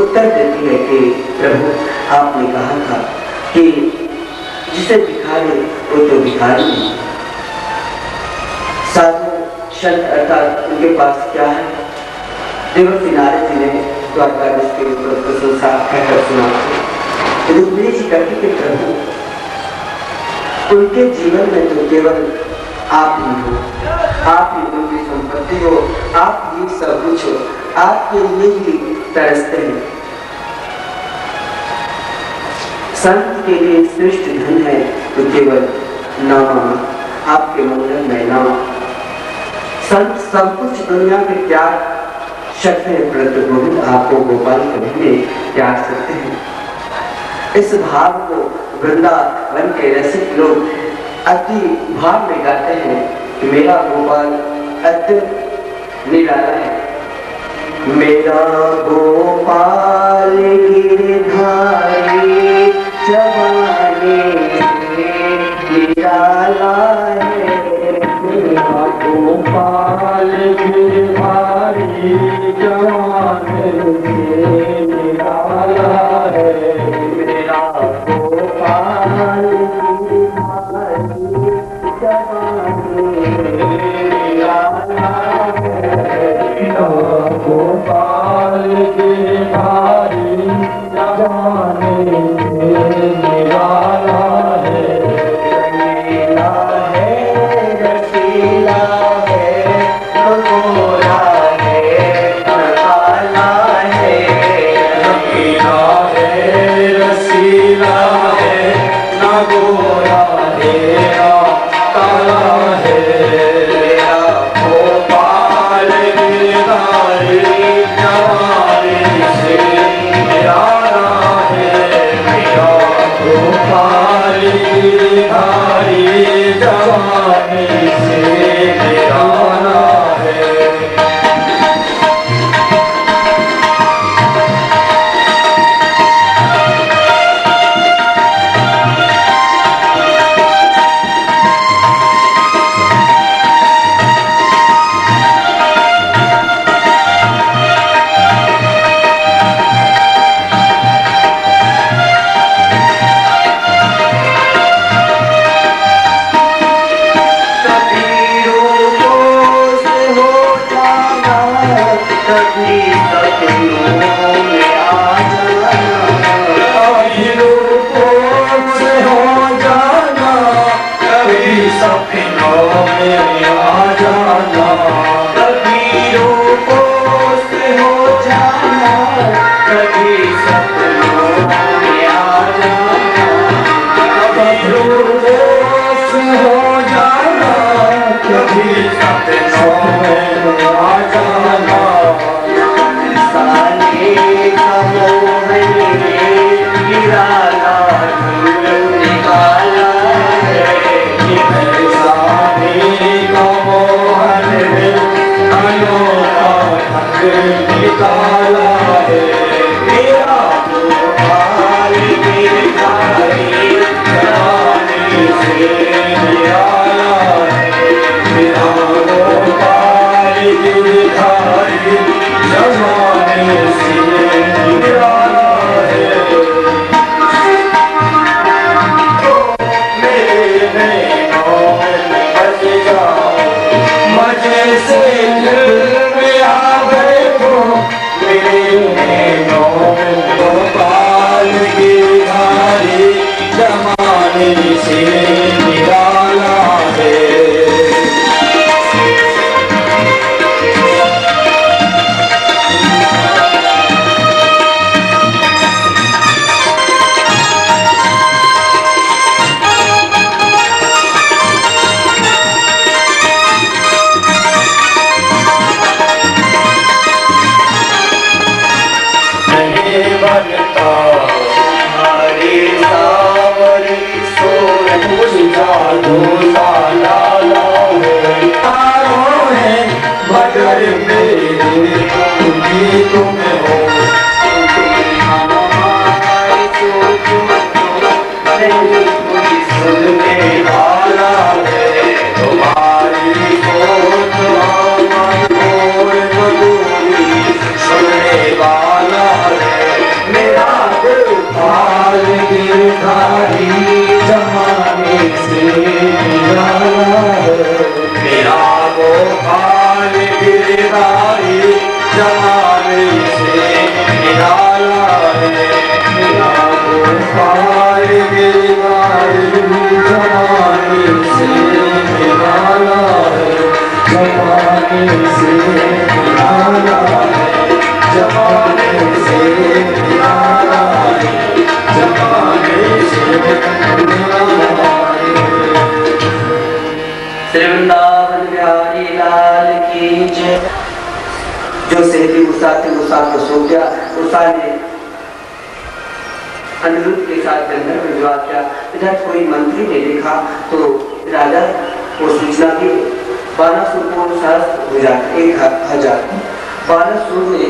B: उत्तर देती है कि प्रभु आपने कहा था कि जिसे भिखारी वो तो भिखारी है, साधु संत अर्थात उनके पास क्या है। देवर्षि नारद जी ने द्वारकाधीश के ऊपर प्रशंसा कहकर सुना। रुक्मिणी जी कहती कि प्रभु उनके जीवन में तो केवल आप ही हो, आप ही उनकी संपत्ति हो, आप ही सब कुछ हो, आपके लिए ही तरसते हैं। संत के लिए श्रेष्ठ धन है तो केवल नाम, आपके मंगल में नाम। संत सब कुछ दुनिया के त्याग सकते हैं, परंतु गोविंद आपको गोपाल कभी नहीं त्याग सकते हैं। इस भाव को वृंदावन के रसिक लोग अति भाव में गाते हैं कि मेरा गोपाल अत्यंत निराला है। मेरा गोपाल गिरधारी जवानी निराला है। मेरा गोपाल गिरधारी जवानी निराला है। मेरा गोपाल गिरधारी जवानी निराला है। गोपाल गिरधारी जवानी निराला है। रंगीला है, रसीला है, गोरा है, काला है। रंगीला है, रसीला है, ना गोरा है ना काला है। मेरा गोपाल गिरधारी जवानी से निराला है। मेरा गोपाल गिरधारी जवानी से निराला है। बनता हमारे साथ।
A: साला है मगर मेरे तुम हो सुनने वाला है तुम्हारी सोच सुनने वाला है मेरा गोपाल गिरधारी जमाने से निराला है मेरा गोपाल गिरधारी जमाने से निराला है मेरा गोपाल गिरधारी जमाने से निराला है जमाने से निराला है जमाने से निराला है जमाने से निराला है।
B: श्री वृंदावन बिहारी लाल की जय। जो सहेली उषा थी उषा को सो गया। उषा ने अनिरुद्ध के साथ गंधर्व में विवाह किया। इधर कोई मंत्री ने देखा तो राजा को सूचना दी 1200 को सहस्त्र हो जाए 1000। 1200 ने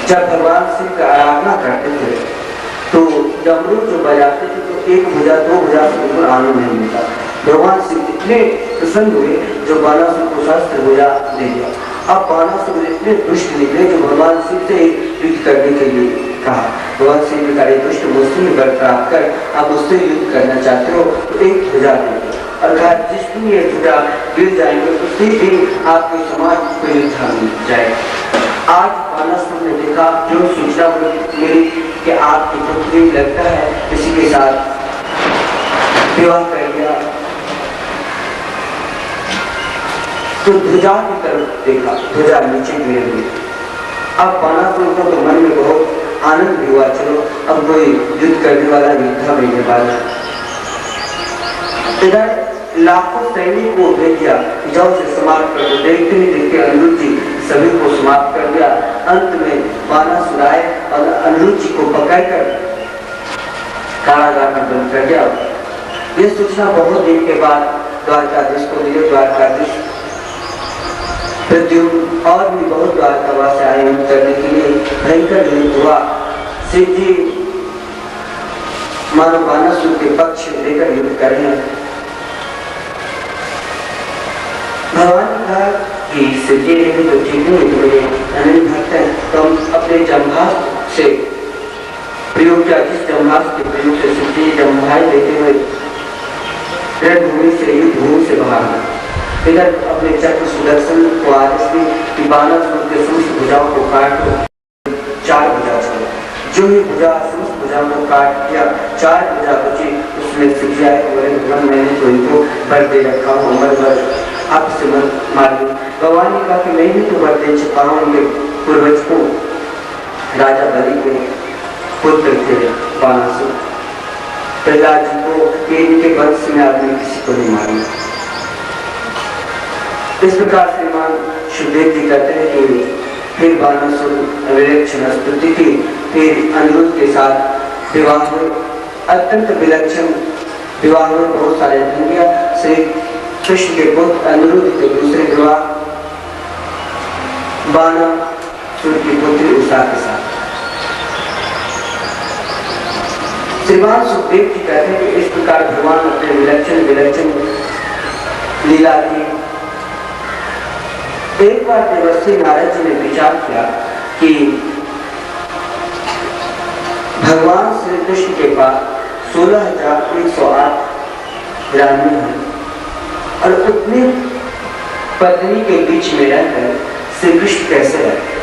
B: जब भगवान शिव की आराधना करते थे तो डमरू जो बजाते थे तो 1 भुजा 2 भुजा से बिल्कुल आनंद नहीं मिलता। भगवान शिव इतने प्रसन्न हुए जो 1200 को सहस्त्र भुजा दे दिया। अब 1200 इतने दुष्ट निकले जो भगवान शिव से युद्ध करने के लिए कहा। भगवान शिव ने कहा दुष्ट मुझसे ही वर प्राप्त कर, आप मुझसे युद्ध करना चाहते हो तो 1 भुजा देंगे और कहा जिस दिन ये भुजा गिर जाएंगे उसी दिन आपके समाज को युद्ध मिल जाएगा। आज 1200 ने देखा जो सूचना मिली कि आपकी पुत्री लगता है किसी के साथ विवाह कर लिया तो ध्वजा की तरफ देखा, ध्वजा नीचे गिर गई। अब 1200 को तो मन में बहुत आनंद भी हुआ, चलो अब कोई युद्ध करने वाला योद्धा मिलने वाला। इधर लाखों सैनिक को भेज दिया जाओ से समाप्त कर दो। देखते ही देखते अनिरुद्ध जी सभी को समाप्त कर दिया। अंत में बाणासुर आए और अनिरुद्ध जी को पकड़कर कारागार में बंद कर दिया। ये सूचना बहुत दिन के बाद द्वारकाधीश को मिले। द्वारकाधीश प्रद्युम्न और भी बहुत द्वारकावासी आए युद्ध करने के लिए। भयंकर युद्ध हुआ। शिव जी मानो बाणासुर के पक्ष लेकर युद्ध कर रहे हैं। भगवान ने कहा कि शिवजी ने तो ठीक नहीं, तो मेरे अनिल भक्त है तो हम अपने जम्भास्त्र से प्रयोग किया। जिस जम्भास्त्र के प्रयोग से शिवजी जम्भाई लेते हुए रणभूमि से युद्धभूमि से बाहर आए। इधर अपने चक्र सुदर्शन को आदेश दी कि बाणासुर के समस्त भुजाओं को काट दो। 4 भुजा छोड़ो। जो ही भुजा समस्त भुजाओं को काट दिया 4 भुजा बची। उसमें शिवजी आए बोले भगवान मैंने तो इनको वर दे रखा हूँ अमर वर, आप से मार दी। भगवान ने कहा कि मैं भी तो वर दे चुका हूँ उनके पूर्वज को। राजा बलि के पुत्र थे बाणासुर। प्रहलाद जी को इनके वंश में आपने किसी को नहीं मारा। इस प्रकार श्रीमान सुखदेव जी कहते हैं कि फिर बाणासुर विलक्षण स्तुति की। फिर अनिरुद्ध के साथ विवाह हुए। अत्यंत विलक्षण विवाह में बहुत सारे धन दिया। श्री कृष्ण के पुत्र अनिरुद्ध के दूसरे विवाह बाणासुर की पुत्री उषा के साथ। श्रीमान सुखदेव जी कहते हैं कि इस प्रकार भगवान अपने विलक्षण विलक्षण लीला की। एक बार देवर्षि नारद जी ने विचार किया कि भगवान श्री कृष्ण के पास 16,108 रानी है और उतनी पत्नी के बीच में रहकर श्री कृष्ण कैसे रहते।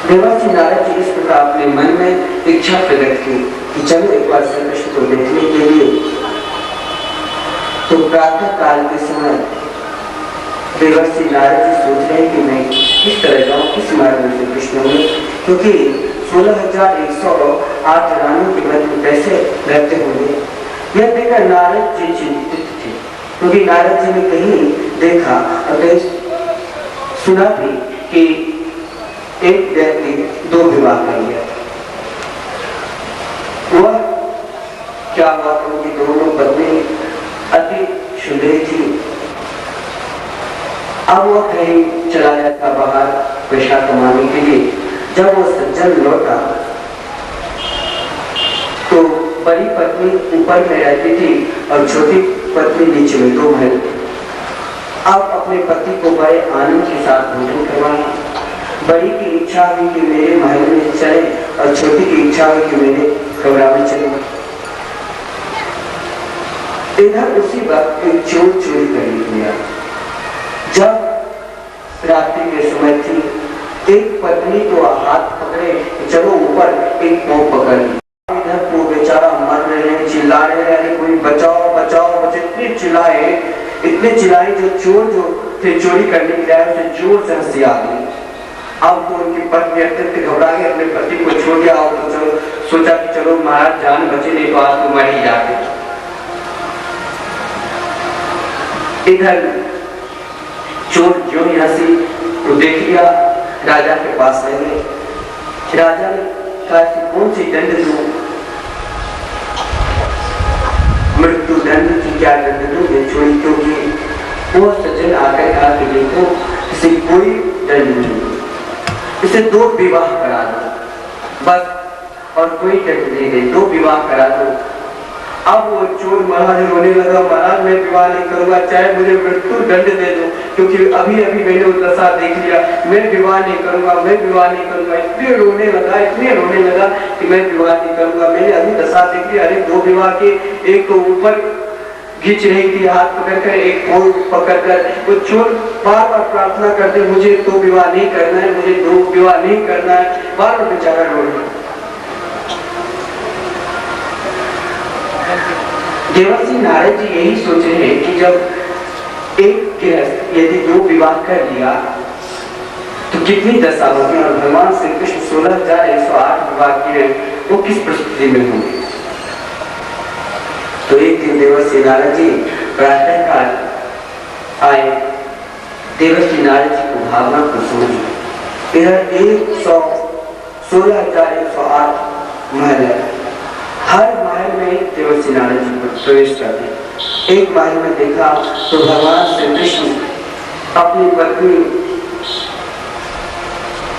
B: देवर्षि नारद जी इस प्रकार अपने मन में इच्छा प्रकट की कि चलो एक बार श्री कृष्ण को देखने के लिए। तो प्रातः काल के समय देवर्षि नारद जी सोच रहे कि मैं किस तरह जाऊं, किस मार्ग में श्री कृष्ण होंगे, क्योंकि 16,108 रानियों के मध्य कैसे रहते होंगे। यह देखकर नारद जी चिंतित थे, क्योंकि नारद जी ने कहीं देखा और कहीं सुना भी कि एक व्यक्ति 2 विवाह कर लिया। वह क्या हुआ, उनकी दोनों पत्नी अति सुंदरी थी। अब वो कहीं चला जाता बाहर पैसा कमाने के लिए। जब वो सज्जन लौटा तो बड़ी पत्नी ऊपर में रहती थी और छोटी पत्नी नीचे में, 2 महल। अब अपने पति को बड़े आनंद के साथ भोजन करवाया। बड़ी की इच्छा हुई कि मेरे महल में चले और छोटी की इच्छा हुई कि मेरे कमरा में चले। इधर उसी वक्त एक चोर चोरी करने गया। जब रात्रि के समय थी, एक पत्नी को हाथ पकड़े, चलो ऊपर, एक पांव पकड़। इधर वो बेचारा मर रहे हैं, चिल्ला रहे हैं, अरे कोई बचाओ बचाओ बचाओ। इतने चिल्लाए जो चोर जो थे चोरी करने के लिए उसे जोर से हंसी आ गई। अब तो उनकी पत्नी अत्यंत घबरा गई, अपने पति को छोड़ दिया और तो चलो सोचा कि चलो महाराज जान बचे, नहीं तो आज तो मर ही जाते। इधर चोर जो ही हंसी तो देख लिया, राजा के पास गए। राजा ने कहा कि कौन सी दंड दूं, मृत्यु दंड की क्या दंड दूं ये चोरी, क्योंकि वो सज्जन आकर कहा कि देखो इसे कोई दंड नहीं, इसे 2 विवाह करा दो बस, और कोई दंड नहीं दे, 2 विवाह करा दो। अब वो चोर महाराज रोने लगा, महाराज मैं विवाह नहीं करूंगा, चाहे मुझे मृत्यु दंड दे दो, क्योंकि अभी अभी मैंने वो दशा देख लिया, मैं विवाह नहीं करूंगा, मैं विवाह नहीं करूंगा। इतने रोने लगा कि मैं विवाह नहीं करूंगा, मैंने अभी दशा देख लिया। अरे 2 विवाह के, एक तो ऊपर खींच रही थी हाथ पकड़कर, एक पांव पकड़कर। वो चोर बार बार प्रार्थना करते, मुझे 2 विवाह नहीं करना है, मुझे 2 विवाह नहीं करना है, बार बार बेचारा रो रहा। देवर्षि नारद जी यही सोच रहे हैं कि जब एक गृहस्थ यदि 2 विवाह कर लिया तो कितनी दशा होगी, और भगवान श्री कृष्ण 16,108 विवाह किए, वो किस परिस्थिति में होंगे। तो एक दिन देवर्षि नारद जी प्रातः काल आए। देवर्षि नारद जी को भावना को समझ। इधर 16,108 महल है, हर महल में देवर्षि नारद जी को प्रवेश करते। एक महल में देखा तो भगवान श्री कृष्ण अपनी पत्नी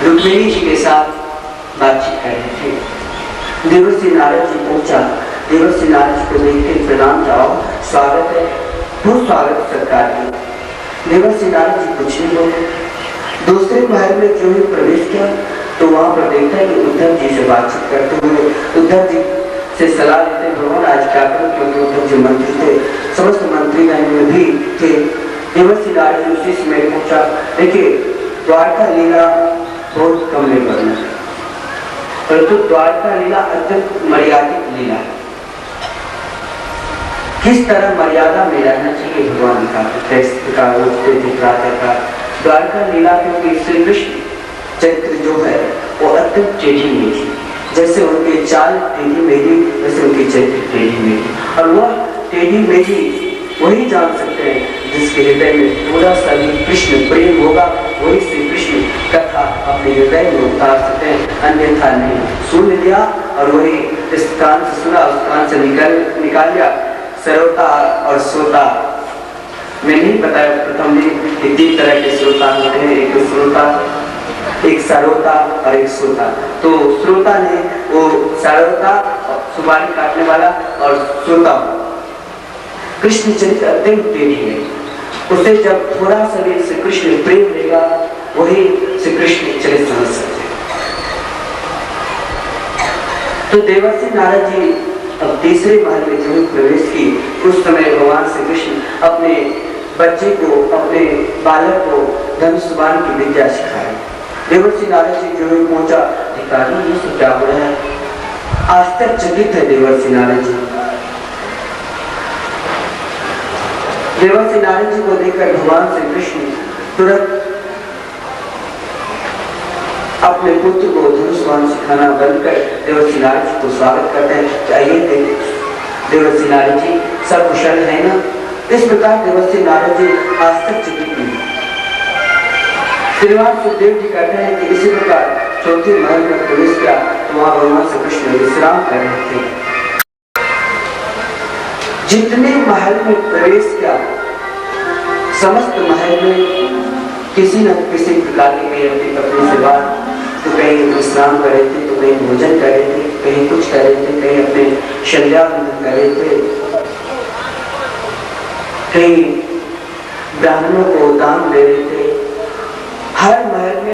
B: रुक्मिणी जी के साथ बातचीत कर रहे थे। देवर्षि नारद जी पहुंचा, देवर्षि नारद जी को देख के प्रणाम जाओ, स्वागत है, बहुत स्वागत सत्कार किया। देवर्षि नारद जी कुछ नहीं बोले। दूसरे महल में जो ही प्रवेश किया तो वहां पर देखा कि उद्धव जी से बातचीत करते हुए उद्धव जी से सलाह लेते, भगवान आज क्या करूं, क्योंकि उद्धव जी मंत्री थे, समस्त मंत्रीगण में भी थे। देवर्षि नारद जी उसी समय पहुंचा। देखिए द्वारका लीला बहुत कम में वर्णन है, परंतु द्वारका लीला अत्यंत मर्यादित लीला है। किस तरह मर्यादा में रहना चाहिए भगवान का, द्वारका लीला, क्योंकि श्री कृष्ण चरित्र जो है वो अत्यंत टेढ़ी मेढ़ी, जैसे उनके चाल टेढ़ी मेढ़ी, वैसे उनके चरित्र टेढ़ी मेढ़ी, और वह टेढ़ी मेढ़ी वही जान सकते हैं जिसके हृदय में पूरा सा भी कृष्ण प्रेम होगा, वही श्री कृष्ण कथा अपने हृदय में उतार सकते हैं, अन्यथा नहीं। सुन लिया और वही इस कान से सुना, उस कान से निकाल लिया। सरोता और श्रोता मैं नहीं बताया प्रथम में कि 3 तरह के श्रोता होते हैं, एक श्रोता, एक सरोता और एक श्रोता। तो श्रोता ने वो सरोता सुपारी काटने वाला, और श्रोता कृष्ण चरित्र अत्यंत टेढ़ी है, उसे जब थोड़ा सा भी श्री कृष्ण प्रेम रहेगा वही श्री कृष्ण चरित्र समझ सकते हैं। तो देवर्षि नारद जी अब तीसरे महल में जो प्रवेश की, उस समय भगवान श्री कृष्ण अपने बच्चे को, अपने बालक को धनुष बाण की विद्या सिखाए। देवर्षि नारद जी जो पहुंचा, अधिकारी ये सब क्या हो रहा है, आश्चर्यचकित है देवर्षि नारद जी। देवर्षि नारद जी को देखकर भगवान श्री कृष्ण तुरंत अपने पुत्र को धनुष बाण सिखाना बंद कर देवर्षि नारद जी को स्वागत करते हैं। चाहिए देवर्षि नारद जी सब कुशल है ना। इस प्रकार देवर्षि नारद जी आश्चर्यचकित हुए। श्रीमान सुखदेव जी कहते हैं कि इसी प्रकार चौथे महल में प्रवेश किया तो वहां भगवान श्री कृष्ण विश्राम कर रहे थे। जितने महल में प्रवेश किया समस्त महल में किसी न किसी प्रकार के कहीं अपनी पत्नी से बात, तो कहीं विश्राम कर रहे थे, तो कहीं भोजन कर रहे थे, कहीं कुछ कर रहे थे, कहीं अपने शल्या बंधन कर रहे थे, कहीं ब्राह्मणों को दान दे रहे थे। हर महल में